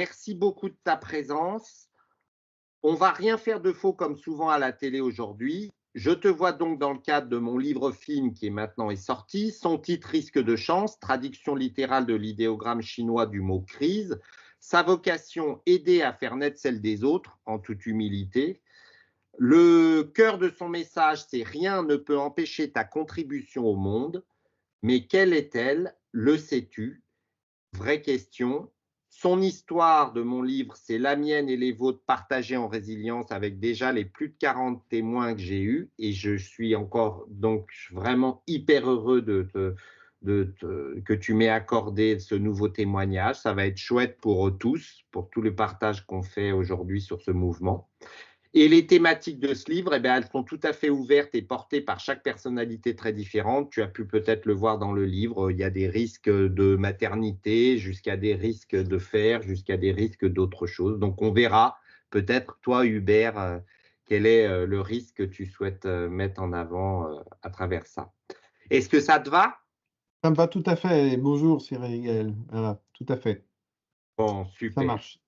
merci beaucoup de ta présence. On va rien faire de faux comme souvent à la télé aujourd'hui. Je te vois donc dans le cadre de mon livre-film qui est maintenant sorti. Son titre Risque de chance, traduction littérale de l'idéogramme chinois du mot crise. Sa vocation, aider à faire naître celle des autres, en toute humilité. Le cœur de son message, c'est rien ne peut empêcher ta contribution au monde. Mais quelle est-elle? Le sais-tu? Vraie question. Son histoire de mon livre, c'est la mienne et les vôtres partagées en résilience avec déjà les plus de 40 témoins que j'ai eus. Et je suis encore donc vraiment hyper heureux que tu m'aies accordé ce nouveau témoignage. Ça va être chouette pour eux tous, pour tout le partage qu'on fait aujourd'hui sur ce mouvement. Et les thématiques de ce livre, eh bien, elles sont tout à fait ouvertes et portées par chaque personnalité très différente. Tu as pu peut-être le voir dans le livre, il y a des risques de maternité, jusqu'à des risques de fer, jusqu'à des risques d'autres choses. Donc on verra peut-être, toi Hubert, quel est le risque que tu souhaites mettre en avant à travers ça. Est-ce que ça te va? Ça me va tout à fait. Bonjour Cyril Gaël. Voilà, tout à fait. Bon, Ça super. marche.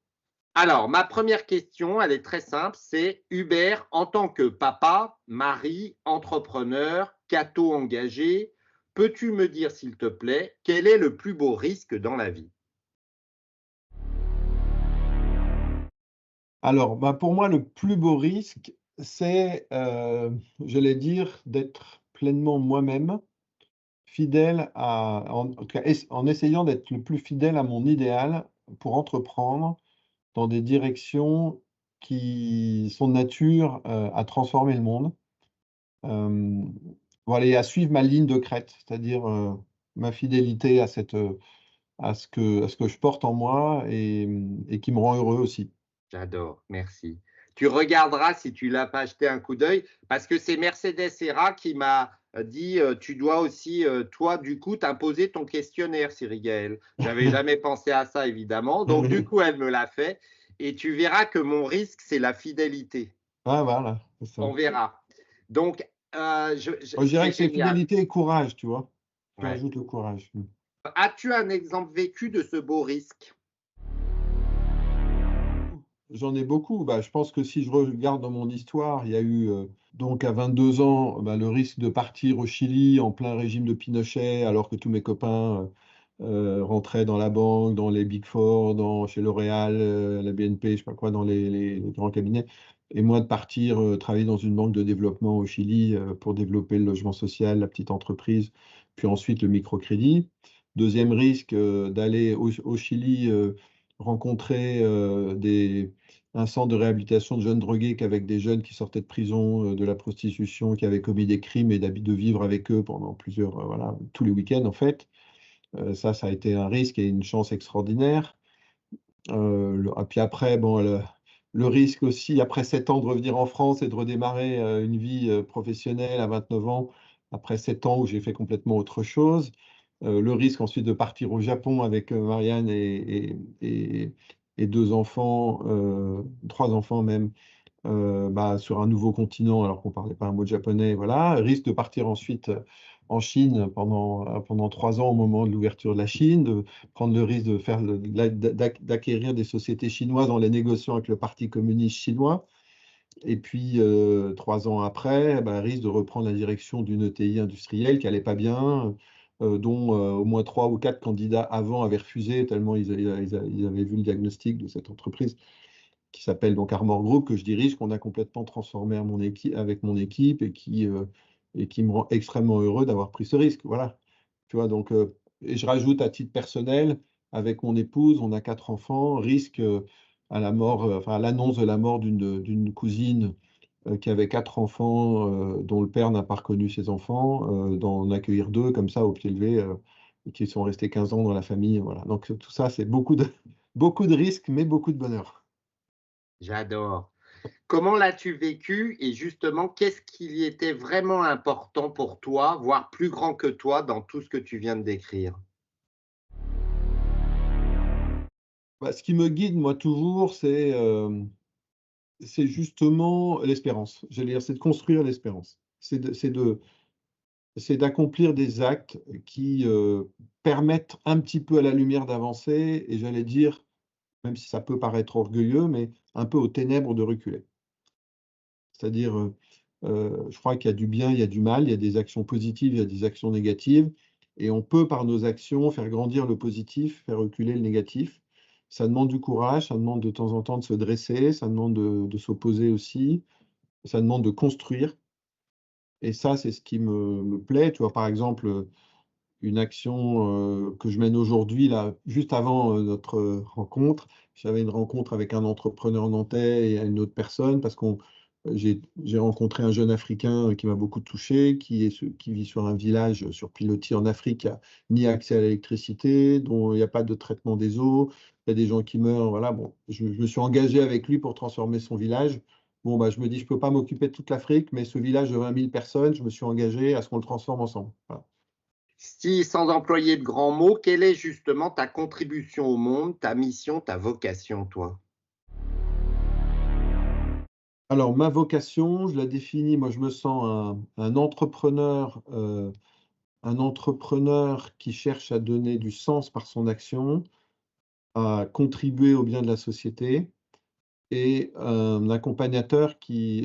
Alors, ma première question, elle est très simple, c'est Hubert, en tant que papa, mari, entrepreneur, catho engagé, peux-tu me dire, s'il te plaît, quel est le plus beau risque dans la vie? Alors, bah, pour moi, le plus beau risque, c'est, j'allais dire, d'être pleinement moi-même, fidèle à en tout cas, en essayant d'être le plus fidèle à mon idéal pour entreprendre dans des directions qui sont de nature, à transformer le monde. Hem, voilà et à suivre ma ligne de crête, c'est-à-dire, ma fidélité à cette, à ce que je porte en moi et qui me rend heureux aussi. J'adore, merci. Tu regarderas si tu l'as pas acheté un coup d'œil, parce que c'est Mercedes Serra qui m'a dit tu dois aussi, toi, du coup, t'imposer ton questionnaire, Cyril Gaël. J'avais jamais pensé à ça, évidemment. Donc, du coup, elle me l'a fait. Et tu verras que mon risque, c'est la fidélité. Ah voilà, c'est ça. On verra. Donc, Moi, je dirais c'est que c'est génial. fidélité et courage, tu vois? Je Ouais. rajoute le courage. Mmh. As-tu un exemple vécu de ce beau risque? J'en ai beaucoup. Bah, je pense que si je regarde dans mon histoire, il y a eu, donc à 22 ans, bah, le risque de partir au Chili en plein régime de Pinochet, alors que tous mes copains, rentraient dans la banque, dans les Big Four, chez L'Oréal, la BNP, je sais pas quoi, dans les grands cabinets et moi de partir, travailler dans une banque de développement au Chili, pour développer le logement social, la petite entreprise, puis ensuite le microcrédit. Deuxième risque, d'aller au Chili, rencontrer, un centre de réhabilitation de jeunes drogués qu'avec des jeunes qui sortaient de prison, de la prostitution, qui avaient commis des crimes et de vivre avec eux pendant plusieurs, voilà, tous les week-ends en fait. Ça a été un risque et une chance extraordinaire. Puis après, bon, le risque aussi, après 7 ans, de revenir en France et de redémarrer, une vie, professionnelle à 29 ans, après 7 ans où j'ai fait complètement autre chose. Le risque ensuite de partir au Japon avec, Marianne et 2 enfants, 3 enfants même, bah, sur un nouveau continent alors qu'on ne parlait pas un mot de japonais, voilà. Risque de partir ensuite, en Chine pendant 3 ans au moment de l'ouverture de la Chine, de prendre le risque de faire d'acquérir des sociétés chinoises en les négociant avec le Parti communiste chinois et puis, 3 ans après, bah, risque de reprendre la direction d'une ETI industrielle qui allait pas bien, dont, au moins 3 ou 4 candidats avant avaient refusé tellement ils avaient vu le diagnostic de cette entreprise qui s'appelle donc Armor Group, que je dirige, qu'on a complètement transformé avec mon équipe et qui me rend extrêmement heureux d'avoir pris ce risque, voilà. Tu vois? Donc, et je rajoute à titre personnel, avec mon épouse, on a 4 enfants, risque, à la mort, enfin à l'annonce de la mort d'une cousine, qui avait 4 enfants, dont le père n'a pas reconnu ses enfants, d'en accueillir 2 comme ça au pied levé, et qui sont restés 15 ans dans la famille, voilà. Donc, tout ça, c'est beaucoup de beaucoup de risques, mais beaucoup de bonheur. J'adore. Comment l'as-tu vécu et justement, qu'est-ce qui y était vraiment important pour toi, voire plus grand que toi, dans tout ce que tu viens de décrire? Bah, ce qui me guide, moi, toujours, c'est justement l'espérance. J'allais dire, c'est de construire l'espérance. C'est d'accomplir des actes qui, permettent un petit peu à la lumière d'avancer et j'allais dire, même si ça peut paraître orgueilleux, mais un peu aux ténèbres de reculer. C'est-à-dire, je crois qu'il y a du bien, il y a du mal, il y a des actions positives, il y a des actions négatives, et on peut, par nos actions, faire grandir le positif, faire reculer le négatif. Ça demande du courage, ça demande de temps en temps de se dresser, ça demande de s'opposer aussi, ça demande de construire. Et ça, c'est ce qui me plaît. Tu vois, par exemple, une action que je mène aujourd'hui, là, juste avant notre rencontre. J'avais une rencontre avec un entrepreneur nantais et une autre personne parce que j'ai rencontré un jeune Africain qui m'a beaucoup touché, qui vit sur un village sur pilotis en Afrique, qui n'a ni accès à l'électricité, dont il n'y a pas de traitement des eaux, il y a des gens qui meurent. Voilà, bon, je me suis engagé avec lui pour transformer son village. Bon, bah, je me dis, je ne peux pas m'occuper de toute l'Afrique, mais ce village de 20 000 personnes, je me suis engagé à ce qu'on le transforme ensemble. Voilà. Si, sans employer de grands mots, quelle est justement ta contribution au monde, ta mission, ta vocation, toi? Alors, ma vocation, je la définis, moi je me sens un entrepreneur qui cherche à donner du sens par son action, à contribuer au bien de la société, et un accompagnateur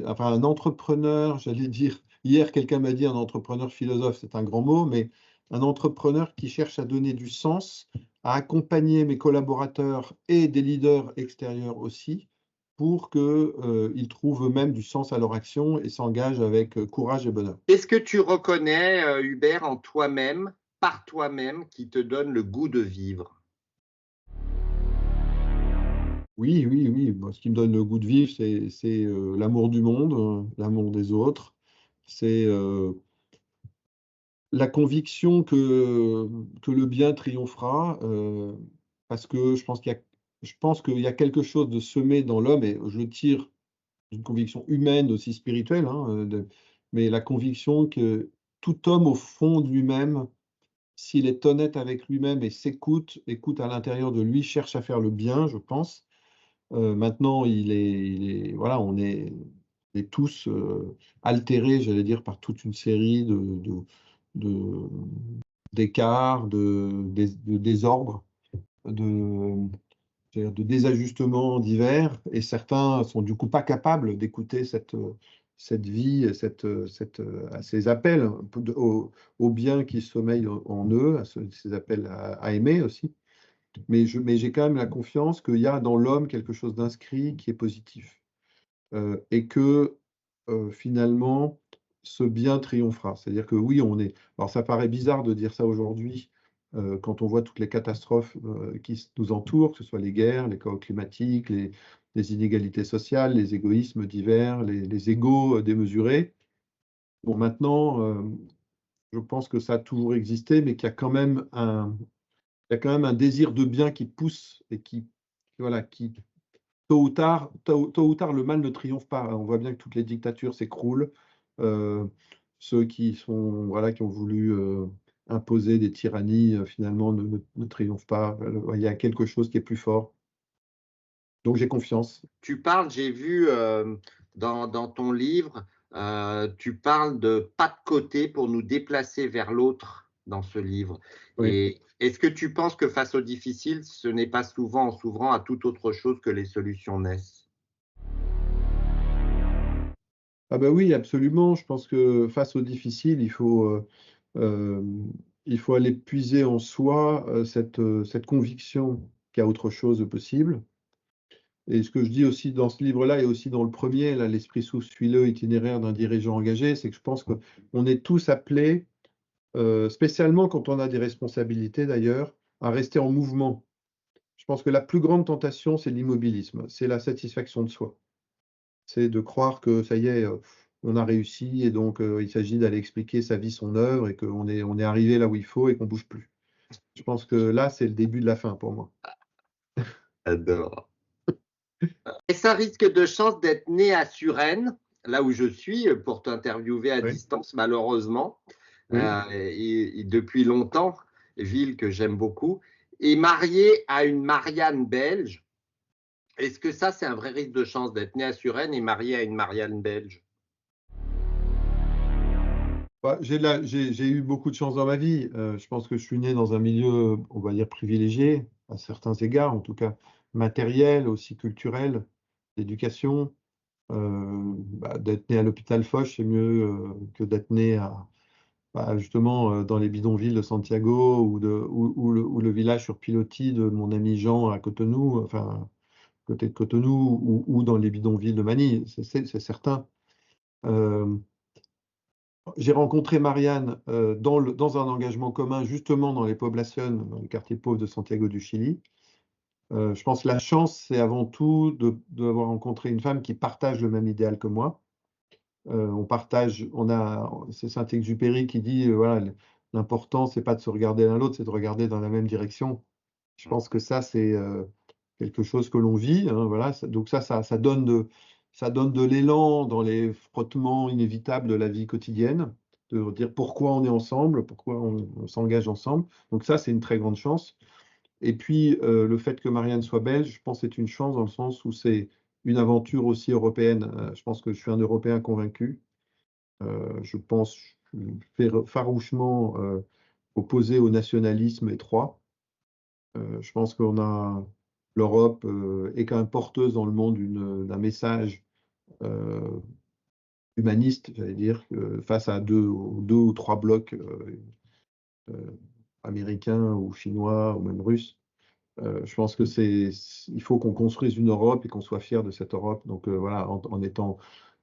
enfin un entrepreneur, j'allais dire, hier quelqu'un m'a dit un entrepreneur philosophe, c'est un grand mot, mais un entrepreneur qui cherche à donner du sens, à accompagner mes collaborateurs et des leaders extérieurs aussi, pour qu'ils trouvent eux-mêmes du sens à leur action et s'engagent avec courage et bonheur. Qu'est-ce que tu reconnais, Hubert, en toi-même, par toi-même, qui te donne le goût de vivre? Oui, oui, oui, moi, ce qui me donne le goût de vivre, c'est l'amour du monde, l'amour des autres, c'est la conviction que le bien triomphera, parce que je pense qu'il y a quelque chose de semé dans l'homme, et je le tire d'une conviction humaine, aussi spirituelle, hein, mais la conviction que tout homme au fond de lui-même, s'il est honnête avec lui-même et écoute à l'intérieur de lui, cherche à faire le bien, je pense. Maintenant, voilà, on est tous, altérés, j'allais dire, par toute une série de d'écarts, de désordres, de c'est-à-dire de désajustements divers, et certains sont du coup pas capables d'écouter cette vie, ces appels au bien qui sommeille en eux, ces appels à aimer aussi. Mais j'ai quand même la confiance qu'il y a dans l'homme quelque chose d'inscrit qui est positif, et que, finalement, ce bien triomphera. C'est-à-dire que oui, alors ça paraît bizarre de dire ça aujourd'hui, quand on voit toutes les catastrophes, qui nous entourent, que ce soit les guerres, les chaos climatiques, les inégalités sociales, les égoïsmes divers, les égos, démesurés. Bon, maintenant, je pense que ça a toujours existé, mais il y a quand même un désir de bien qui pousse et voilà, qui tôt ou tard, le mal ne triomphe pas. On voit bien que toutes les dictatures s'écroulent. Heu, Ceux voilà, qui ont voulu, imposer des tyrannies, finalement ne triomphent pas. Il y a quelque chose qui est plus fort. Donc j'ai confiance. Tu parles, j'ai vu, dans ton livre, tu parles de pas de côté pour nous déplacer vers l'autre dans ce livre, Oui. et est-ce que tu penses que face aux difficiles, ce n'est pas souvent en s'ouvrant à toute autre chose que les solutions naissent? Ah bah, oui, absolument. Je pense que face aux difficiles, il faut aller puiser en soi, cette conviction qu'il y a autre chose de possible. Et ce que je dis aussi dans ce livre-là et aussi dans le premier, là, «L'esprit sous le itinéraire d'un dirigeant engagé», c'est que je pense qu'on est tous appelés, spécialement quand on a des responsabilités d'ailleurs, à rester en mouvement. Je pense que la plus grande tentation, c'est l'immobilisme, c'est la satisfaction de soi. C'est de croire que ça y est, on a réussi, et donc il s'agit d'aller expliquer sa vie, son œuvre, et qu'on est arrivé là où il faut et qu'on bouge plus. Je pense que là, c'est le début de la fin pour moi. J'adore. Et ça risque de chance d'être né à Suresnes, là où je suis, pour t'interviewer à Oui, distance malheureusement, oui. et depuis longtemps, ville que j'aime beaucoup, et marié à une Marianne belge. Est-ce que ça, c'est un vrai risque de chance d'être né à Suresnes et marié à une Marianne belge? Bah, j'ai eu beaucoup de chance dans ma vie. Je pense que je suis né dans un milieu, on va dire privilégié, à certains égards en tout cas. matérielle, aussi culturelle, d'éducation. D'être né à l'hôpital Foch, c'est mieux que d'être né justement dans les bidonvilles de Santiago ou le village sur pilotis de mon ami Jean à Cotonou, enfin, côté de Cotonou, ou dans les bidonvilles de Manille, c'est certain. J'ai rencontré Marianne dans un engagement commun, justement dans les poblations, dans les quartiers pauvres de Santiago du Chili. Je pense que la chance, c'est avant tout d'avoir rencontré une femme qui partage le même idéal que moi. C'est Saint-Exupéry qui dit, voilà, l'important, c'est pas de se regarder l'un l'autre, c'est de regarder dans la même direction. Je pense que ça, c'est quelque chose que l'on vit, hein, voilà. Donc ça donne de l'élan dans les frottements inévitables de la vie quotidienne, de dire pourquoi on est ensemble, pourquoi on s'engage ensemble. Donc ça, c'est une très grande chance. Et puis, le fait que Marianne soit belge, je pense que c'est une chance dans le sens où c'est une aventure aussi européenne. Je pense que je suis un Européen convaincu. Je pense farouchement opposé au nationalisme étroit. Je pense l'Europe est quand même porteuse dans le monde d'un message euh, humaniste, j'allais dire, face à deux ou trois blocs euh, américains ou chinois ou même russes. Je pense que il faut qu'on construise une Europe et qu'on soit fier de cette Europe. Donc voilà,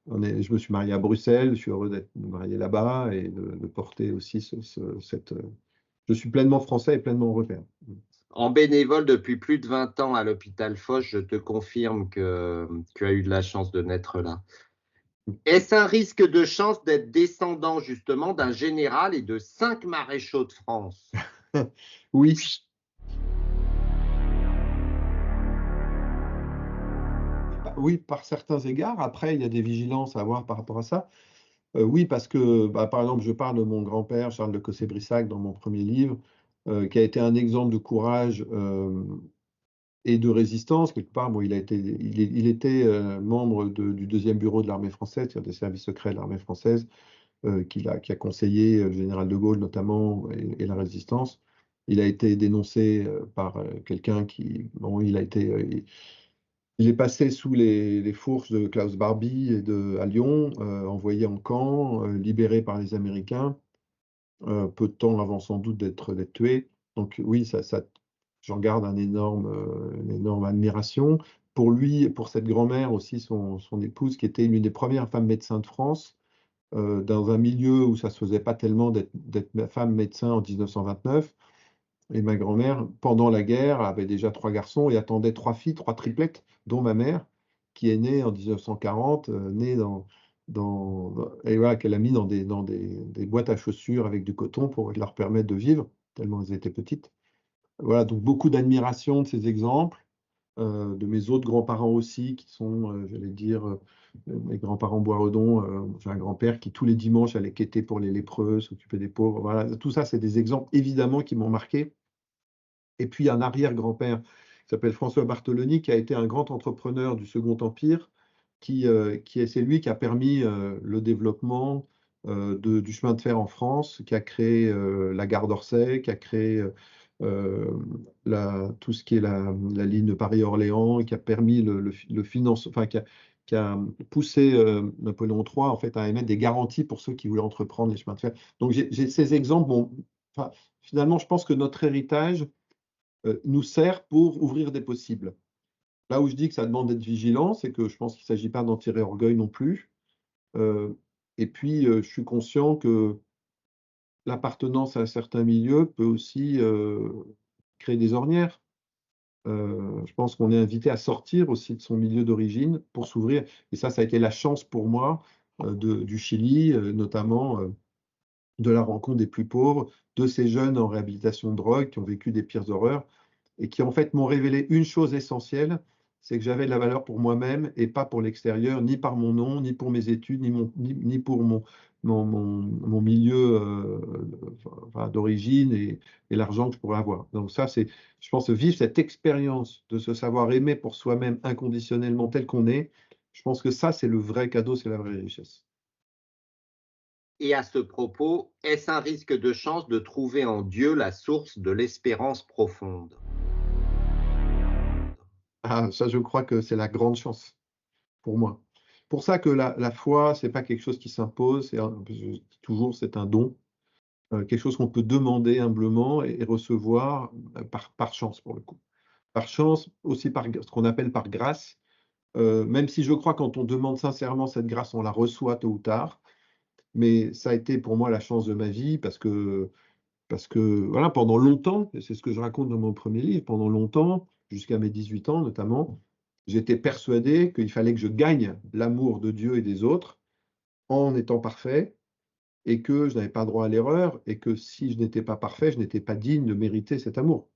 je me suis marié à Bruxelles, je suis heureux d'être marié là-bas et de porter aussi je suis pleinement français et pleinement européen. En bénévole depuis plus de 20 ans à l'hôpital Foch, je te confirme que tu as eu de la chance de naître là. Est-ce un risque de chance d'être descendant justement d'un général et de 5 maréchaux de France? Oui. Oui, par certains égards. Après, il y a des vigilances à avoir par rapport à ça. Oui, parce que, par exemple, je parle de mon grand-père, Charles de Cossé-Brissac, dans mon premier livre, qui a été un exemple de courage et de résistance. Quelque part, bon, il était membre du deuxième bureau de l'armée française, c'est-à-dire des services secrets de l'armée française, qui a conseillé le général de Gaulle notamment et la résistance. Il a été dénoncé par quelqu'un bon, il est passé sous les fourches de Klaus Barbie à Lyon, envoyé en camp, libéré par les Américains, peu de temps avant sans doute d'être tué. Donc oui, j'en garde une énorme admiration. Pour lui et pour cette grand-mère aussi, son épouse, qui était une des premières femmes médecins de France, dans un milieu où ça se faisait pas tellement d'être femme médecin en 1929. Et ma grand-mère, pendant la guerre, avait déjà 3 garçons et attendait 3 filles, 3 triplettes, dont ma mère, qui est née en 1940, née et voilà, qu'elle a mis dans des boîtes à chaussures avec du coton pour leur permettre de vivre, tellement elles étaient petites. Voilà, donc beaucoup d'admiration de ces exemples, de mes autres grands-parents aussi, qui sont, j'allais dire, mes grands-parents Boisredon. J'ai un grand-père qui, tous les dimanches, allait quêter pour les lépreux, s'occuper des pauvres. Voilà, tout ça, c'est des exemples, évidemment, qui m'ont marqué. Et puis, un arrière-grand-père qui s'appelle François Bartholoni, qui a été un grand entrepreneur du Second Empire, c'est lui qui a permis le développement du chemin de fer en France, qui a créé la gare d'Orsay, qui a créé tout ce qui est la ligne Paris-Orléans, qui a permis le financement, enfin, qui a poussé Napoléon III en fait, à émettre des garanties pour ceux qui voulaient entreprendre les chemins de fer. Donc, j'ai ces exemples. Bon, enfin, finalement, je pense que notre héritage nous sert pour ouvrir des possibles. Là où je dis que ça demande d'être vigilant, c'est que je pense qu'il ne s'agit pas d'en tirer orgueil non plus. Et puis, je suis conscient que l'appartenance à un certain milieu peut aussi créer des ornières. Je pense qu'on est invité à sortir aussi de son milieu d'origine pour s'ouvrir. Et ça a été la chance pour moi du Chili, notamment de la rencontre des plus pauvres, de ces jeunes en réhabilitation de drogue qui ont vécu des pires horreurs et qui en fait m'ont révélé une chose essentielle, c'est que j'avais de la valeur pour moi-même et pas pour l'extérieur, ni par mon nom, ni pour mes études, ni pour mon milieu d'origine et l'argent que je pourrais avoir. Donc ça, je pense, vivre cette expérience de se savoir aimer pour soi-même inconditionnellement tel qu'on est, je pense que ça, c'est le vrai cadeau, c'est la vraie richesse. Et à ce propos, est-ce un risque de chance de trouver en Dieu la source de l'espérance profonde? Ah, ça, je crois que c'est la grande chance pour moi. Pour ça que la foi, c'est pas quelque chose qui s'impose, je dis toujours, c'est un don, quelque chose qu'on peut demander humblement et recevoir par chance, pour le coup. Par chance, aussi par ce qu'on appelle par grâce, même si je crois quand on demande sincèrement cette grâce, on la reçoit tôt ou tard. Mais ça a été pour moi la chance de ma vie parce que voilà, pendant longtemps, et c'est ce que je raconte dans mon premier livre, pendant longtemps, jusqu'à mes 18 ans notamment, j'étais persuadé qu'il fallait que je gagne l'amour de Dieu et des autres en étant parfait et que je n'avais pas droit à l'erreur et que si je n'étais pas parfait, je n'étais pas digne de mériter cet amour.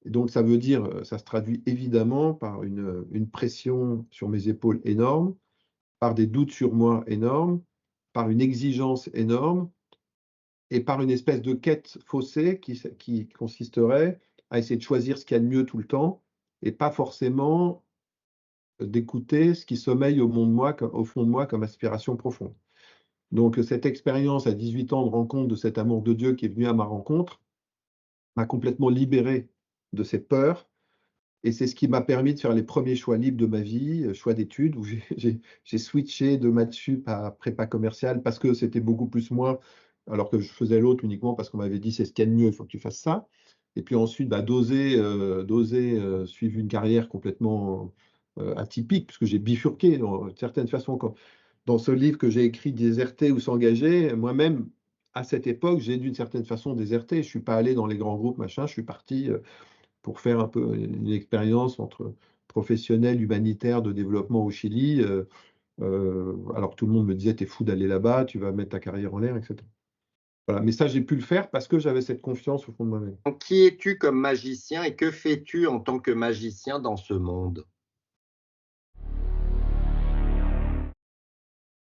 Et donc ça veut dire, ça se traduit évidemment par une pression sur mes épaules énorme, par des doutes sur moi énormes, par une exigence énorme et par une espèce de quête faussée qui consisterait à essayer de choisir ce qu'il y a de mieux tout le temps et pas forcément d'écouter ce qui sommeille au fond de moi comme aspiration profonde. Donc cette expérience à 18 ans de rencontre de cet amour de Dieu qui est venu à ma rencontre m'a complètement libéré de ces peurs et c'est ce qui m'a permis de faire les premiers choix libres de ma vie, choix d'études, où j'ai switché de maths sup à prépa commerciale parce que c'était beaucoup plus moi, alors que je faisais l'autre uniquement parce qu'on m'avait dit c'est ce qu'il y a de mieux, il faut que tu fasses ça. Et puis ensuite, bah, d'oser suivre une carrière complètement atypique, puisque j'ai bifurqué d'une certaine façon. Dans ce livre que j'ai écrit, Déserter ou s'engager, moi-même, à cette époque, j'ai d'une certaine façon déserté. Je ne suis pas allé dans les grands groupes, machin, je suis parti pour faire un peu une expérience entre professionnel, humanitaire, de développement au Chili. Alors tout le monde me disait, t'es fou d'aller là-bas, tu vas mettre ta carrière en l'air, etc. Voilà. Mais ça, j'ai pu le faire parce que j'avais cette confiance au fond de moi-même. Donc, qui es-tu comme magicien et que fais-tu en tant que magicien dans ce monde?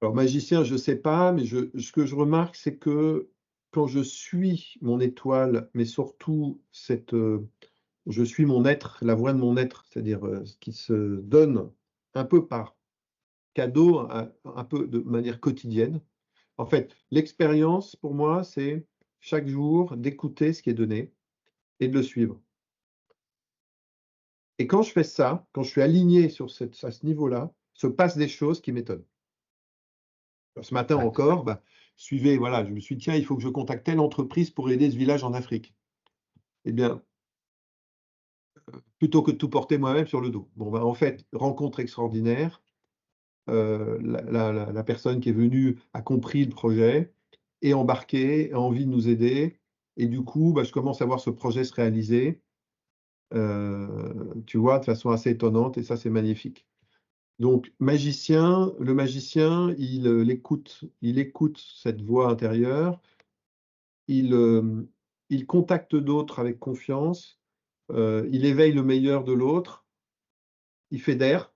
Alors magicien, je ne sais pas, mais ce que je remarque, c'est que quand je suis mon étoile, mais surtout je suis mon être, la voix de mon être, c'est-à-dire ce qui se donne un peu par cadeau, un peu de manière quotidienne. En fait, l'expérience, pour moi, c'est chaque jour d'écouter ce qui est donné et de le suivre. Et quand je fais ça, quand je suis aligné à ce niveau-là, se passent des choses qui m'étonnent. Ce matin encore, bah, voilà, je me suis dit, tiens, il faut que je contacte telle entreprise pour aider ce village en Afrique. Eh bien, plutôt que de tout porter moi-même sur le dos. Bon, bah, en fait, rencontre extraordinaire. La personne qui est venue a compris le projet, est embarquée, a envie de nous aider. Et du coup, bah, je commence à voir ce projet se réaliser, tu vois, de façon assez étonnante. Et ça, c'est magnifique. Donc, le magicien, il écoute cette voix intérieure, il, euh, il contacte d'autres avec confiance, il éveille le meilleur de l'autre, il fédère,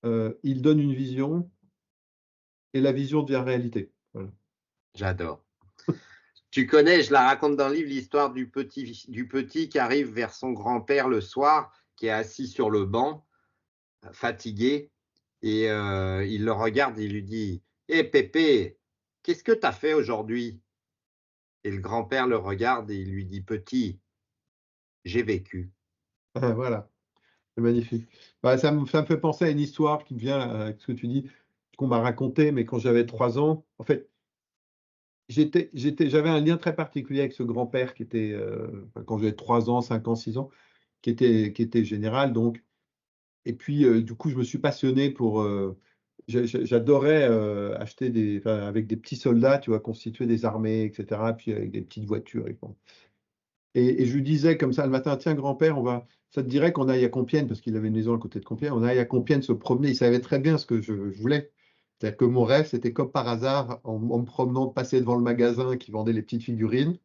il donne une vision, et la vision devient réalité. Voilà. J'adore. Tu connais, je la raconte dans le livre, l'histoire du petit qui arrive vers son grand-père le soir, qui est assis sur le banc, fatigué, et il le regarde et il lui dit: «Hé Pépé, qu'est-ce que tu as fait aujourd'hui?» Et le grand-père le regarde et il lui dit: «Petit, j'ai vécu». Voilà, c'est magnifique. Bah, ça me fait penser à une histoire qui me vient avec ce que tu dis, qu'on m'a raconté, mais quand j'avais 3 ans, en fait, j'avais un lien très particulier avec ce grand-père qui était, enfin, quand j'avais 3 ans, 5 ans, 6 ans, qui était général, donc. Et puis, du coup, je me suis passionné pour. J'adorais acheter enfin, avec des petits soldats, tu vois, constituer des armées, etc. Puis avec des petites voitures. Et je lui disais comme ça le matin, tiens, grand-père, ça te dirait qu'on aille à Compiègne, parce qu'il avait une maison à côté de Compiègne, on aille à Compiègne se promener. Il savait très bien ce que je voulais. C'est-à-dire que mon rêve, c'était comme par hasard, en me promenant, de passer devant le magasin qui vendait les petites figurines.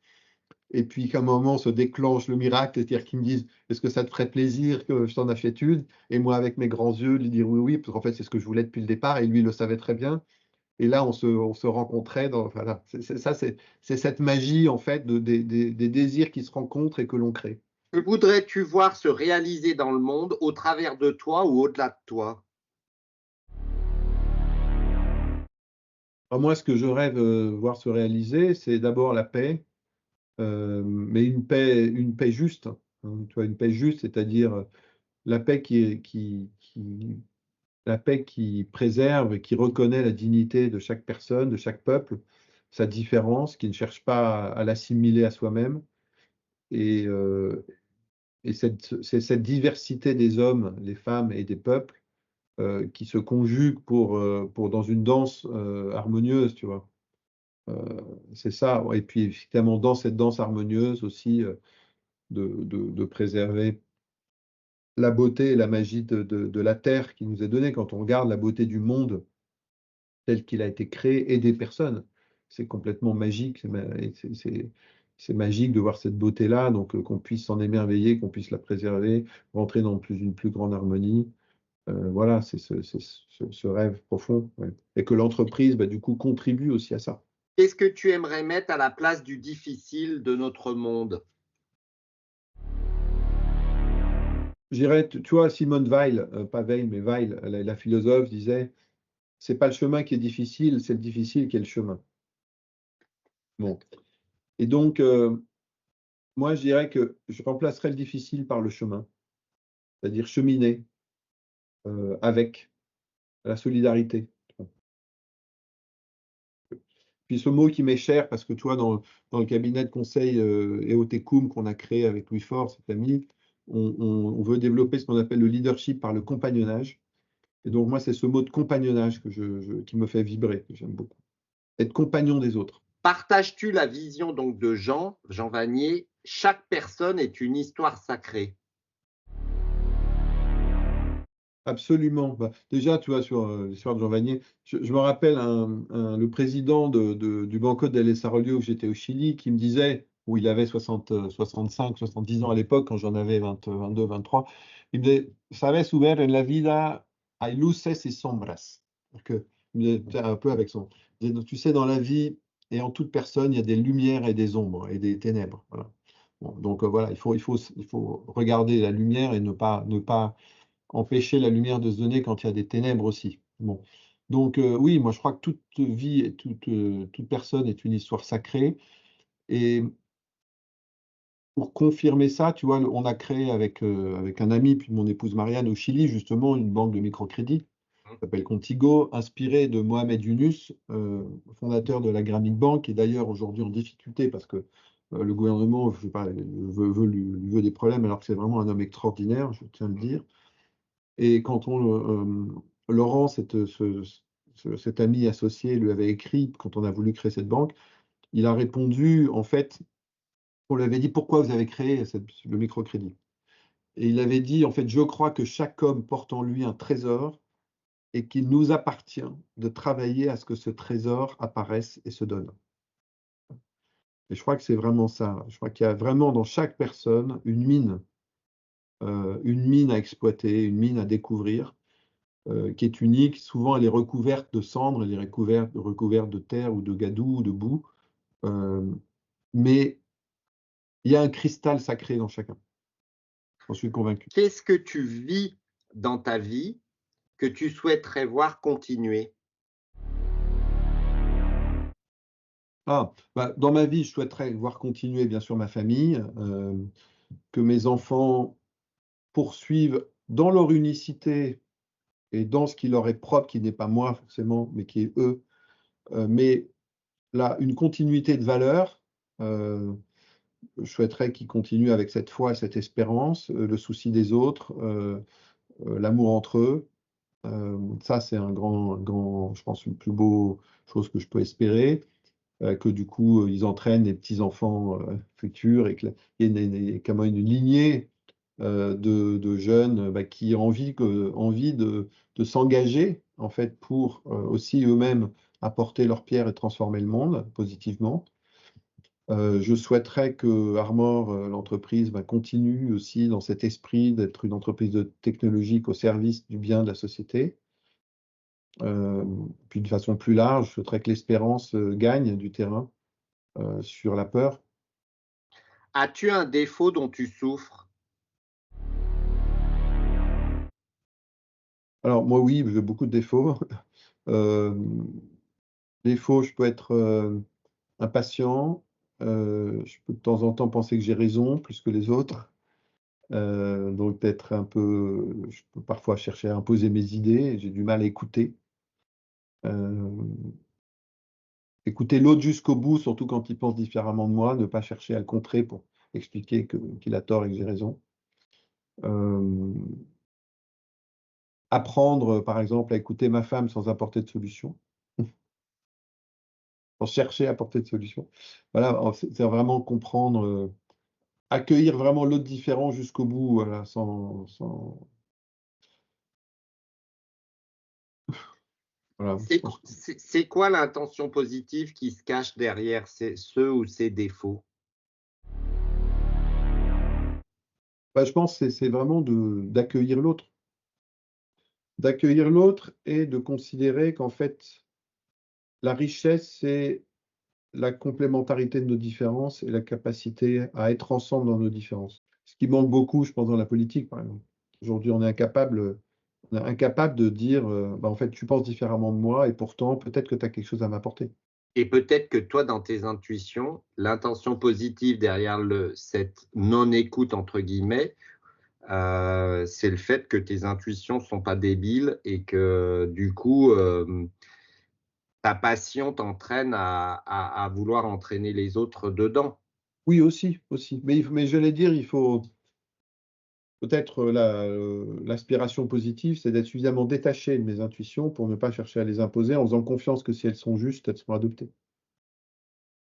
Et puis qu'à un moment se déclenche le miracle, c'est-à-dire qu'ils me disent, est-ce que ça te ferait plaisir que je t'en achète une? Et moi, avec mes grands yeux, lui dire oui, oui, parce qu'en fait, c'est ce que je voulais depuis le départ, et lui, il le savait très bien. Et là, on se rencontrait voilà. C'est cette magie, en fait, des désirs qui se rencontrent et que l'on crée. Que voudrais-tu voir se réaliser dans le monde au travers de toi ou au-delà de toi? Alors moi, ce que je rêve voir se réaliser, c'est d'abord la paix, mais une paix juste, hein. Tu vois, une paix juste, c'est-à-dire la paix la paix qui préserve et qui reconnaît la dignité de chaque personne, de chaque peuple, sa différence, qui ne cherche pas à l'assimiler à soi-même. Et, c'est cette diversité des hommes, des femmes et des peuples qui se conjuguent pour dans une danse harmonieuse, tu vois. C'est ça. Et puis, évidemment, dans cette danse harmonieuse aussi, de préserver la beauté et la magie de la Terre qui nous est donnée. Quand on regarde la beauté du monde tel qu'il a été créé et des personnes, c'est complètement magique. C'est magique de voir cette beauté-là, donc qu'on puisse s'en émerveiller, qu'on puisse la préserver, rentrer dans une plus grande harmonie. Voilà, c'est ce rêve profond. Ouais. Et que l'entreprise, bah, du coup, contribue aussi à ça. Qu'est-ce que tu aimerais mettre à la place du difficile de notre monde? Je dirais, tu vois, Simone Weil, pas Veil, mais Weil, la philosophe, disait, c'est pas le chemin qui est difficile, c'est le difficile qui est le chemin. Bon. Et donc, moi, je dirais que je remplacerais le difficile par le chemin, c'est-à-dire cheminer avec la solidarité. Puis ce mot qui m'est cher, parce que tu vois, dans le cabinet de conseil EOTECUM qu'on a créé avec Louis Faure, cette amie, on veut développer ce qu'on appelle le leadership par le compagnonnage. Et donc, moi, c'est ce mot de compagnonnage qui me fait vibrer, que j'aime beaucoup. Être compagnon des autres. Partages-tu la vision donc de Jean Vanier, chaque personne est une histoire sacrée? Absolument. Bah, déjà, tu vois, sur l'histoire de Jean Vanier, je me rappelle le président du Banco del Desarrollo où j'étais au Chili qui me disait, où il avait 65, 70 ans à l'époque, quand j'en avais 22, 23, il me disait, Sabes, Uber, en la vida hay luces y sombras. Il me disait, un peu avec il disait, tu sais, dans la vie et en toute personne, il y a des lumières et des ombres et des ténèbres. Voilà. Bon, donc voilà, il faut regarder la lumière et ne pas empêcher la lumière de se donner quand il y a des ténèbres aussi. Bon. Donc oui, moi je crois que toute vie et toute personne est une histoire sacrée. Et pour confirmer ça, tu vois, on a créé avec un ami, puis mon épouse Marianne au Chili, justement, une banque de microcrédit qui s'appelle Contigo, inspirée de Mohamed Yunus, fondateur de la Grameen Bank, et d'ailleurs aujourd'hui en difficulté parce que le gouvernement, je sais pas, lui veut des problèmes alors que c'est vraiment un homme extraordinaire, je tiens à le dire. Et quand Laurent, cet ami associé, lui avait écrit, quand on a voulu créer cette banque, il a répondu, en fait, on lui avait dit pourquoi vous avez créé le microcrédit. Et il avait dit, en fait, je crois que chaque homme porte en lui un trésor et qu'il nous appartient de travailler à ce que ce trésor apparaisse et se donne. Et je crois que c'est vraiment ça. Je crois qu'il y a vraiment dans chaque personne une mine à exploiter, une mine à découvrir. Qui est unique. Souvent, elle est recouverte de cendres, elle est recouverte de terre ou de gadou ou de boue. Euh, mais il y a un cristal sacré dans chacun. J'en suis convaincu. Qu'est-ce que tu vis dans ta vie que tu souhaiterais voir continuer? Ah, bah, dans ma vie, je souhaiterais voir continuer, bien sûr, ma famille, que mes enfants poursuivent dans leur unicité et dans ce qui leur est propre, qui n'est pas moi forcément, mais qui est eux, mais là, une continuité de valeurs. Je souhaiterais qu'ils continuent avec cette foi et cette espérance, le souci des autres, l'amour entre eux. Ça, c'est grand, je pense, une plus beau chose que je peux espérer, que du coup, ils entraînent les petits-enfants futurs et qu'il y ait quand même une lignée de jeunes qui ont envie de s'engager, en fait, pour aussi eux-mêmes apporter leur pierre et transformer le monde positivement. Je souhaiterais que Armor, l'entreprise, continue aussi dans cet esprit d'être une entreprise technologique au service du bien de la société. Puis de façon plus large, je souhaiterais que l'espérance gagne du terrain sur la peur. As-tu un défaut dont tu souffres? Alors moi oui, j'ai beaucoup de défauts. Euh, Défauts, je peux être impatient. Je peux de temps en temps penser que j'ai raison plus que les autres. Donc d'être un peu, je peux parfois chercher à imposer mes idées, j'ai du mal à écouter. Écouter l'autre jusqu'au bout, surtout quand il pense différemment de moi, ne pas chercher à le contrer pour expliquer qu'il a tort et que j'ai raison. Euh, Apprendre, par exemple, à écouter ma femme sans apporter de solution, sans chercher à apporter de solution. Voilà, c'est vraiment comprendre, accueillir vraiment l'autre différent jusqu'au bout, voilà, voilà, je pense que... C'est quoi l'intention positive qui se cache derrière ceux ou ces défauts? Bah, je pense que c'est vraiment d'accueillir l'autre. D'accueillir l'autre et de considérer qu'en fait, la richesse, c'est la complémentarité de nos différences et la capacité à être ensemble dans nos différences. Ce qui manque beaucoup, je pense, dans la politique, par exemple. Aujourd'hui, on est incapable de dire, bah, en fait, tu penses différemment de moi et pourtant, peut-être que tu as quelque chose à m'apporter. Et peut-être que toi, dans tes intuitions, l'intention positive derrière cette «non-écoute» entre guillemets, c'est le fait que tes intuitions sont pas débiles et que du coup, ta passion t'entraîne à vouloir entraîner les autres dedans. Oui, aussi, aussi. Mais j'allais dire, il faut peut-être l'aspiration positive, c'est d'être suffisamment détaché de mes intuitions pour ne pas chercher à les imposer en faisant confiance que si elles sont justes, elles seront adoptées.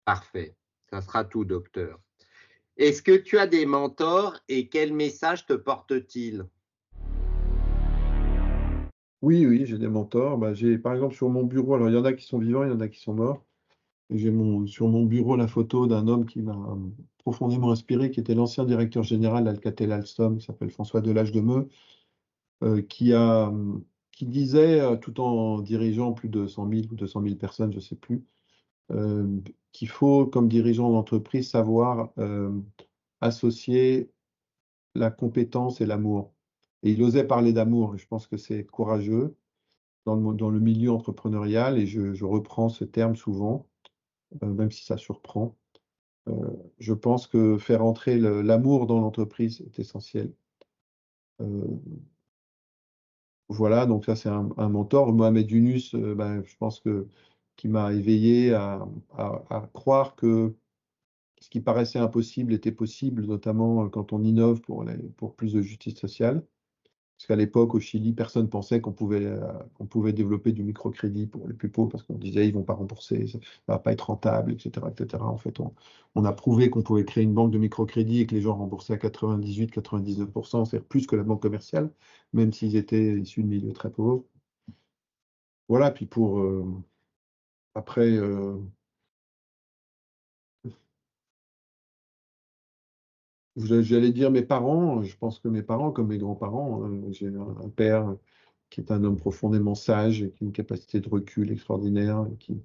Parfait, ça sera tout docteur. Est-ce que tu as des mentors et quel message te portent-ils? Oui, oui, j'ai des mentors. Bah, j'ai, par exemple, sur mon bureau, alors il y en a qui sont vivants, il y en a qui sont morts. Et sur mon bureau la photo d'un homme qui m'a profondément inspiré, qui était l'ancien directeur général d'Alcatel-Alstom, qui s'appelle François Delage-Demeux, qui qui disait, tout en dirigeant plus de 100 000 ou 200 000 personnes, je ne sais plus, euh, qu'il faut, comme dirigeant d'entreprise, savoir associer la compétence et l'amour. Et il osait parler d'amour, et je pense que c'est courageux dans le milieu entrepreneurial, et je reprends ce terme souvent, même si ça surprend. Euh, je pense que faire entrer l'amour dans l'entreprise est essentiel. Euh, voilà, donc ça c'est un mentor. Mohamed Yunus, ben, je pense qui m'a éveillé à croire que ce qui paraissait impossible était possible, notamment quand on innove pour plus de justice sociale. Parce qu'à l'époque, au Chili, personne ne pensait qu'on pouvait développer du microcrédit pour les plus pauvres parce qu'on disait ils ne vont pas rembourser, ça ne va pas être rentable, etc., etc. En fait, on a prouvé qu'on pouvait créer une banque de microcrédit et que les gens remboursaient à 98-99%, c'est-à-dire plus que la banque commerciale, même s'ils étaient issus de milieux très pauvres. Voilà, puis après, j'allais dire mes parents, je pense que mes parents, comme mes grands-parents, j'ai un père qui est un homme profondément sage et qui a une capacité de recul extraordinaire, et qui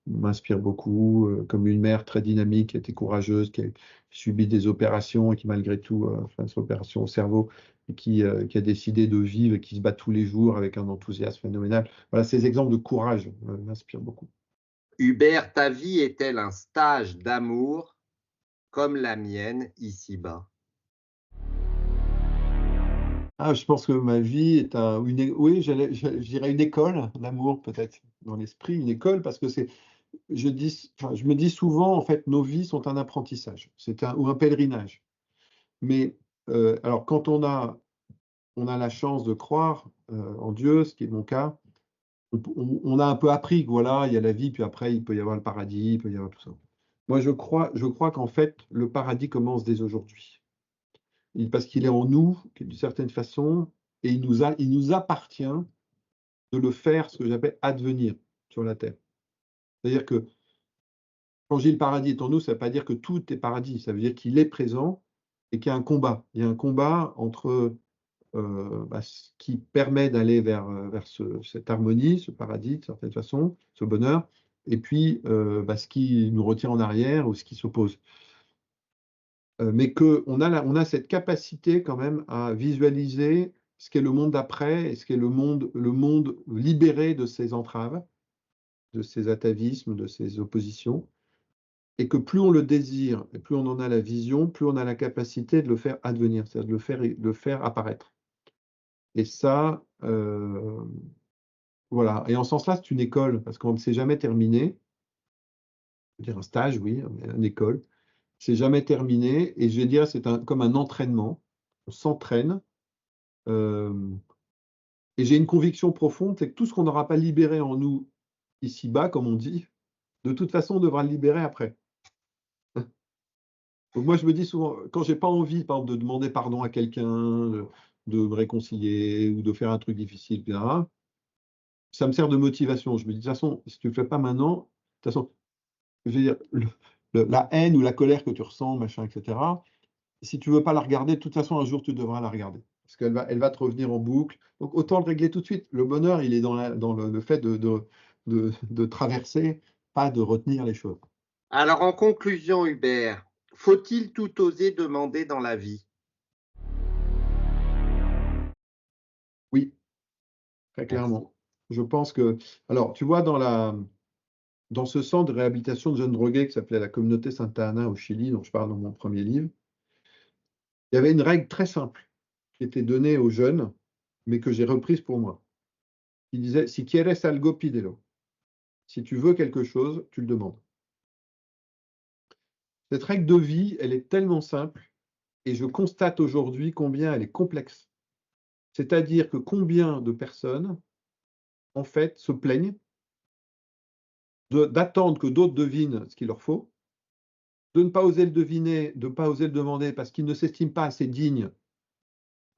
m'inspire beaucoup, comme une mère très dynamique, qui a été courageuse, qui a subi des opérations et qui, malgré tout, enfin, des opérations au cerveau, et qui a décidé de vivre et qui se bat tous les jours avec un enthousiasme phénoménal. Voilà, ces exemples de courage m'inspirent beaucoup. Hubert, ta vie est-elle un stage d'amour comme la mienne ici-bas? Ah, je pense que ma vie est oui, je dirais une école, l'amour peut-être dans l'esprit, une école, parce que enfin, je me dis souvent, en fait, nos vies sont un apprentissage, ou un pèlerinage. Mais alors, quand on a la chance de croire en Dieu, ce qui est mon cas, on a un peu appris que voilà, il y a la vie, puis après, il peut y avoir le paradis, il peut y avoir tout ça. Moi, je crois qu'en fait, le paradis commence dès aujourd'hui. Parce qu'il est en nous, d'une certaine façon, et il nous appartient de le faire, ce que j'appelle advenir sur la terre. C'est-à-dire que quand je dis le paradis est en nous, ça ne veut pas dire que tout est paradis, ça veut dire qu'il est présent et qu'il y a un combat. Il y a un combat entre ce qui permet d'aller vers cette harmonie, ce paradis, de certaine façon, ce bonheur, et puis ce qui nous retient en arrière ou ce qui s'oppose. Mais on a cette capacité quand même à visualiser ce qu'est le monde d'après et ce qu'est le monde libéré de ses entraves, de ses atavismes, de ses oppositions. et que plus on le désire, et plus on en a la vision, plus on a la capacité de le faire advenir, c'est-à-dire de le faire apparaître. Et ça, voilà. Et en ce sens-là, c'est une école, parce qu'on ne sait jamais terminé. Je veux dire un stage, oui, mais une école. C'est jamais terminé. Et je vais dire, c'est comme un entraînement. On s'entraîne. Et j'ai une conviction profonde, c'est que tout ce qu'on n'aura pas libéré en nous ici-bas, comme on dit, de toute façon, on devra le libérer après. Donc moi, je me dis souvent, quand j'ai pas envie, par exemple, de demander pardon à quelqu'un, de me réconcilier ou de faire un truc difficile, etc., ça me sert de motivation. Je me dis, de toute façon, si tu ne le fais pas maintenant, de toute façon, je veux dire, la haine ou la colère que tu ressens, machin, etc., si tu ne veux pas la regarder, de toute façon, un jour, tu devras la regarder. Parce elle va te revenir en boucle. Donc, autant le régler tout de suite. Le bonheur, il est dans le fait de traverser, pas de retenir les choses. Alors, en conclusion, Hubert, faut-il tout oser demander dans la vie? Oui, très Merci. clairement. Je pense que. Alors, tu vois, dans ce centre de réhabilitation de jeunes drogués qui s'appelait la communauté Santa Ana au Chili, dont je parle dans mon premier livre, il y avait une règle très simple qui était donnée aux jeunes, mais que j'ai reprise pour moi. Il disait, si quieres algo, pídelo. Si tu veux quelque chose, tu le demandes. Cette règle de vie, elle est tellement simple et je constate aujourd'hui combien elle est complexe. C'est-à-dire que combien de personnes, en fait, se plaignent d'attendre que d'autres devinent ce qu'il leur faut, de ne pas oser le deviner, de ne pas oser le demander parce qu'ils ne s'estiment pas assez dignes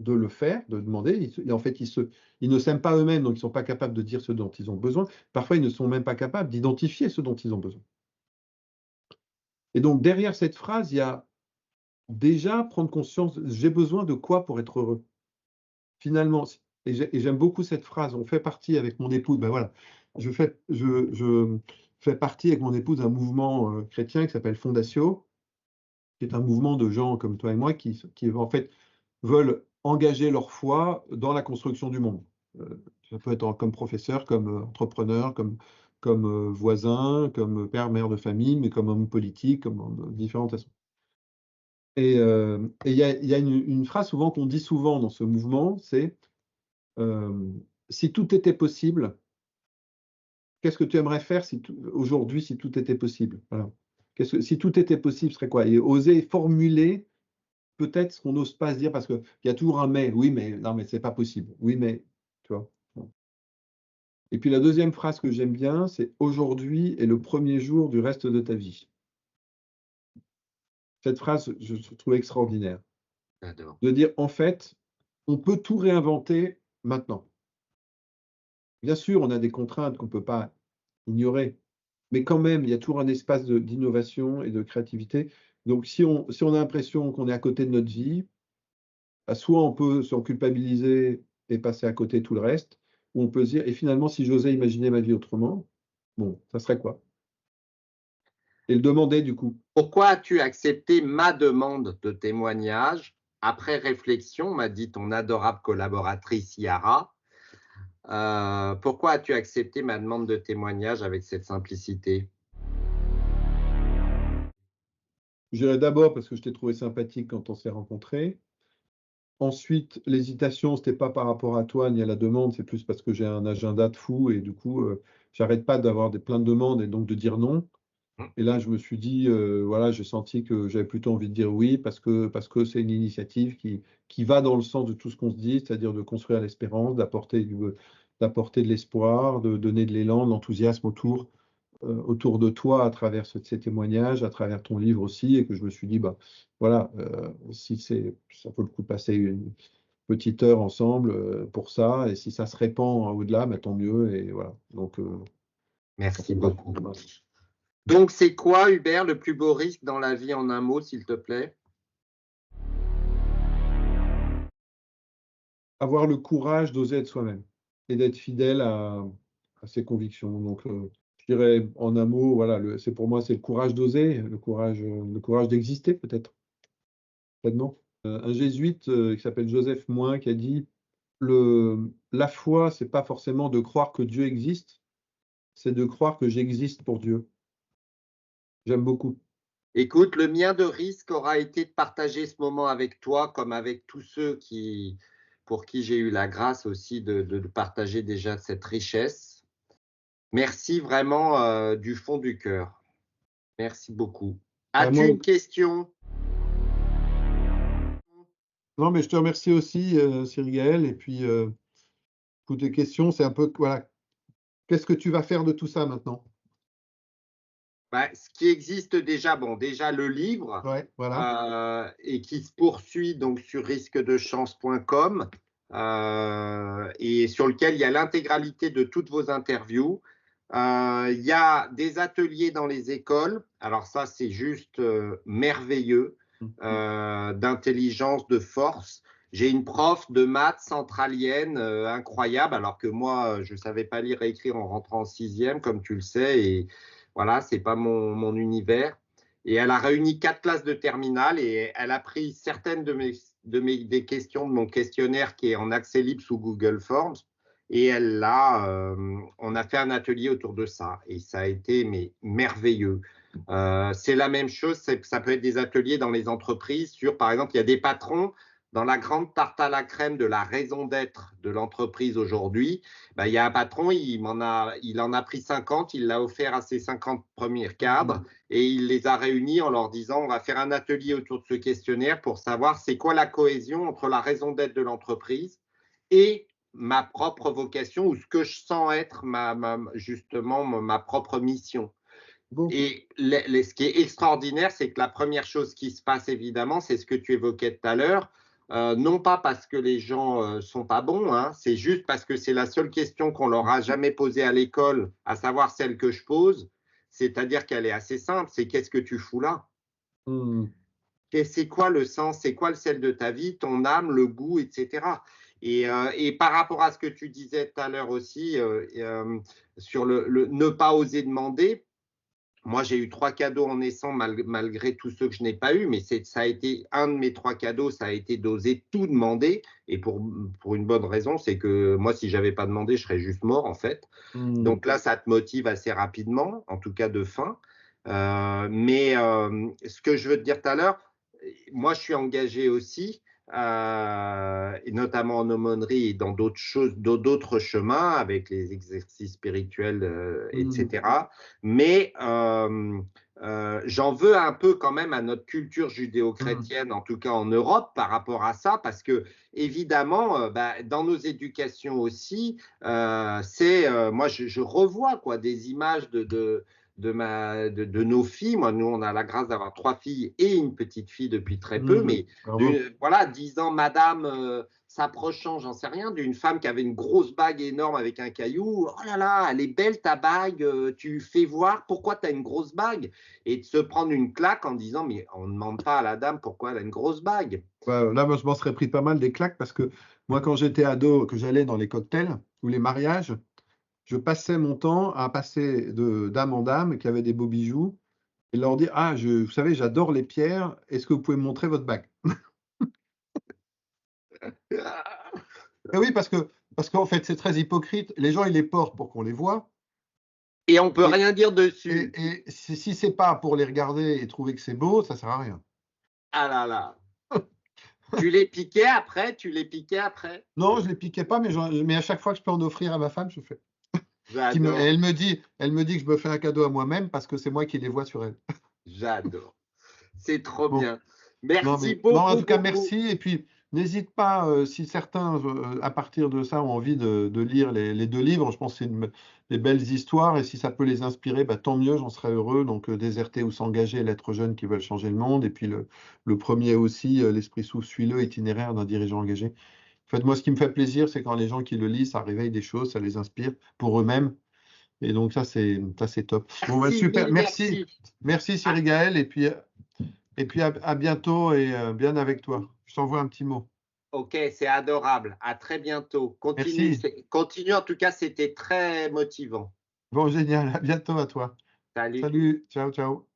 de le faire, de demander. Et en fait, ils ne s'aiment pas eux-mêmes, donc ils ne sont pas capables de dire ce dont ils ont besoin. Parfois, ils ne sont même pas capables d'identifier ce dont ils ont besoin. Et donc, derrière cette phrase, il y a déjà prendre conscience, j'ai besoin de quoi pour être heureux? Finalement, et j'aime beaucoup cette phrase, on fait partie avec mon épouse, ben voilà, je fais partie avec mon épouse d'un mouvement chrétien qui s'appelle Fondatio, qui est un mouvement de gens comme toi et moi qui en fait veulent engager leur foi dans la construction du monde. Ça peut être comme professeur, comme entrepreneur, comme voisin, comme père, mère de famille, mais comme homme politique, comme différentes façons. Et il y a une phrase souvent qu'on dit souvent dans ce mouvement, c'est si tout était possible, qu'est-ce que tu aimerais faire aujourd'hui si tout était possible? Voilà. Si tout était possible, ce serait quoi? Et oser formuler peut-être ce qu'on n'ose pas se dire parce qu'il y a toujours un mais. Oui, mais non, mais c'est pas possible. Oui, mais tu vois. Et puis la deuxième phrase que j'aime bien, c'est aujourd'hui est le premier jour du reste de ta vie. Cette phrase, je trouve extraordinaire. J'adore. De dire en fait, on peut tout réinventer maintenant. Bien sûr, on a des contraintes qu'on ne peut pas ignorer, mais quand même, il y a toujours un espace d'innovation et de créativité. Donc, si on a l'impression qu'on est à côté de notre vie, bah, soit on peut s'en culpabiliser et passer à côté tout le reste, ou on peut se dire, et finalement, si j'osais imaginer ma vie autrement, bon, ça serait quoi? Et le demander du coup. Pourquoi as-tu accepté ma demande de témoignage? Après réflexion, m'a dit ton adorable collaboratrice Yara. Pourquoi as-tu accepté ma demande de témoignage avec cette simplicité? Je dirais d'abord parce que je t'ai trouvé sympathique quand on s'est rencontrés. Ensuite, l'hésitation, c'était pas par rapport à toi ni à la demande, c'est plus parce que j'ai un agenda de fou et du coup, j'arrête pas d'avoir plein de demandes et donc de dire non. Mmh. Et là, je me suis dit, voilà, j'ai senti que j'avais plutôt envie de dire oui parce que c'est une initiative qui va dans le sens de tout ce qu'on se dit, c'est-à-dire de construire l'espérance, d'apporter de l'espoir, de donner de l'élan, de l'enthousiasme autour de toi à travers ces témoignages, à travers ton livre aussi, et que je me suis dit, bah, voilà, si ça vaut le coup de passer une petite heure ensemble pour ça, et si ça se répand au-delà, bah, tant mieux, et voilà. Donc, ça Merci fait partie beaucoup. de moi. Donc, c'est quoi, Hubert, le plus beau risque dans la vie en un mot, s'il te plaît? Avoir le courage d'oser être soi-même et d'être fidèle à ses convictions. Donc, je dirais en un mot, voilà, c'est pour moi, c'est le courage d'oser, le courage d'exister peut-être, pleinement. Un jésuite qui s'appelle Joseph Moin qui a dit la foi, c'est pas forcément de croire que Dieu existe, c'est de croire que j'existe pour Dieu. J'aime beaucoup. Écoute, le mien de risque aura été de partager ce moment avec toi, comme avec tous ceux pour qui j'ai eu la grâce aussi de partager déjà cette richesse. Merci vraiment du fond du cœur. Merci beaucoup. Bah, As-tu moi, une question? non, mais je te remercie aussi, Cyril Gaël. Et puis, toutes les questions, c'est un peu, voilà, qu'est-ce que tu vas faire de tout ça maintenant? Bah, ce qui existe déjà, bon, déjà le livre, Ouais, voilà. et qui se poursuit donc sur risquedechance.com, et sur lequel il y a l'intégralité de toutes vos interviews. Il y a des ateliers dans les écoles. Alors ça, c'est juste merveilleux, d'intelligence, de force. J'ai une prof de maths centralienne incroyable, alors que moi, je ne savais pas lire et écrire en rentrant en sixième, comme tu le sais, et voilà, c'est pas mon univers. Et elle a réuni 4 classes de terminale et elle a pris certaines des questions de mon questionnaire qui est en accès libre sous Google Forms, et on a fait un atelier autour de ça et ça a été merveilleux. C'est la même chose, ça peut être des ateliers dans les entreprises sur, par exemple, il y a des patrons dans la grande tarte à la crème de la raison d'être de l'entreprise aujourd'hui. Il y a un patron, il en a pris 50, il l'a offert à ses 50 premiers cadres et il les a réunis en leur disant on va faire un atelier autour de ce questionnaire pour savoir c'est quoi la cohésion entre la raison d'être de l'entreprise et ma propre vocation ou ce que je sens être justement ma propre mission. Bon. Et ce qui est extraordinaire, c'est que la première chose qui se passe, évidemment, c'est ce que tu évoquais tout à l'heure. Non pas parce que les gens sont pas bons, hein, c'est juste parce que c'est la seule question qu'on leur a jamais posée à l'école, à savoir celle que je pose. C'est-à-dire qu'elle est assez simple, c'est qu'est-ce que tu fous là? Mmh. C'est quoi le sens? C'est quoi le sel de ta vie, ton âme, le goût, etc. Et par rapport à ce que tu disais tout à l'heure aussi, sur le ne pas oser demander, moi, j'ai eu 3 cadeaux en naissant malgré tous ceux que je n'ai pas eu, mais ça a été un de mes 3 cadeaux, ça a été d'oser tout demander et pour une bonne raison, c'est que moi, si j'avais pas demandé, je serais juste mort, en fait. Mmh. Donc là, ça te motive assez rapidement, en tout cas de faim. Ce que je veux te dire tout à l'heure, moi, je suis engagé aussi, et notamment en aumônerie et dans d'autres choses, d'autres chemins avec les exercices spirituels, Mmh. etc. Mais j'en veux un peu quand même à notre culture Mmh. judéo-chrétienne, en tout cas en Europe, par rapport à ça, parce que évidemment, dans nos éducations aussi, moi, je revois quoi, des images de nos filles. Moi, nous, on a la grâce d'avoir 3 filles et une petite fille depuis très peu, Mmh. mais Bravo. voilà, disant madame, s'approchant, j'en sais rien, d'une femme qui avait une grosse bague énorme avec un caillou. Oh là là, elle est belle ta bague, tu fais voir pourquoi tu as une grosse bague. Et de se prendre une claque en disant, mais on ne demande pas à la dame pourquoi elle a une grosse bague. Bah, là, moi, je m'en serais pris pas mal des claques parce que moi, quand j'étais ado, que j'allais dans les cocktails ou les mariages, je passais mon temps à passer de dame en dame qui avaient des beaux bijoux et leur dire: «Ah, vous savez, j'adore les pierres, est-ce que vous pouvez me montrer votre bague?» Et oui, parce qu'en fait, c'est très hypocrite. Les gens, ils les portent pour qu'on les voit Et on peut et rien dire dessus. si c'est pas pour les regarder et trouver que c'est beau, ça sert à rien. Ah là là. Tu les piquais après? Tu les piquais après? Non, je les piquais pas, mais à chaque fois que je peux en offrir à ma femme, je fais. J'adore, Elle me dit que je me fais un cadeau à moi-même parce que c'est moi qui les vois sur elle. j'adore. C'est trop Bon, bien. non, Merci mais non, en beaucoup, tout cas, beaucoup. merci. Et puis, n'hésite pas, si certains, à partir de ça, ont envie de lire les 2 livres, je pense que c'est des belles histoires et si ça peut les inspirer, bah, tant mieux, j'en serais heureux. Donc, Déserter ou s'engager, l'être jeune qui veulent changer le monde. Et puis, le premier aussi, L'esprit souffle, suis-le, itinéraire d'un dirigeant engagé. En fait, moi, ce qui me fait plaisir, c'est quand les gens qui le lisent, ça réveille des choses, ça les inspire pour eux-mêmes. Et donc, ça, c'est top. Bon, bah, Merci, super. mille Merci. merci. Merci, Ah, Cyril Gaël. Et puis à bientôt et bien avec toi. Je t'envoie un petit mot. ok, c'est adorable. À très bientôt. Continue, Merci. continue. En tout cas, c'était très motivant. Bon, génial. À bientôt à toi. Salut. Salut. Ciao, ciao.